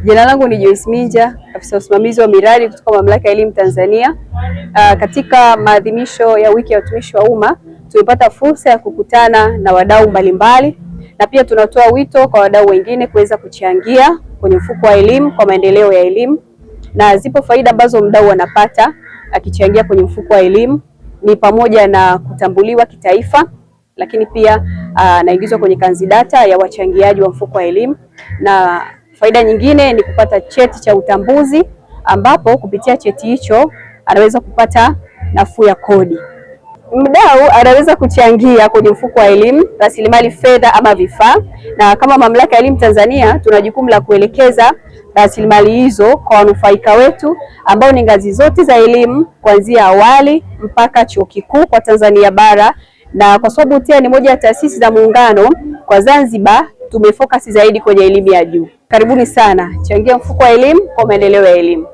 Jina langu ni Joyce Minja, afisa usimamizi wa miradi kutoka Mamlaka ya Elimu Tanzania. Katika maadhimisho ya wiki ya utumishi wa umma, tumepata fursa ya kukutana na wadau mbalimbali na pia tunatoa wito kwa wadau wengine kuweza kuchangia kwenye mfuko wa elimu kwa maendeleo ya elimu. Na zipo faida ambazo mdau anapata akichangia kwenye mfuko wa elimu, ni pamoja na kutambuliwa kitaifa, lakini pia anaingizwa kwenye kanzidata ya wachangiaji wa mfuko wa elimu, na faida nyingine ni kupata cheti cha utambuzi ambapo kupitia cheti hicho anaweza kupata nafuu ya kodi. Mdau anaweza kuchangia kwenye mfuko wa elimu rasilimali fedha ama vifaa, na kama Mamlaka ya Elimu Tanzania tuna jukumu la kuelekeza rasilimali hizo kwa wanufaika wetu ambao ni ngazi zote za elimu kuanzia awali mpaka chuo kikuu kwa Tanzania bara, na kwa sababu TEA ni moja ya taasisi za muungano kwa Zanzibar, tumefocus zaidi kwenye elimu ya juu. Karibuni sana, changia mfuko wa elimu kwa maendeleo ya elimu.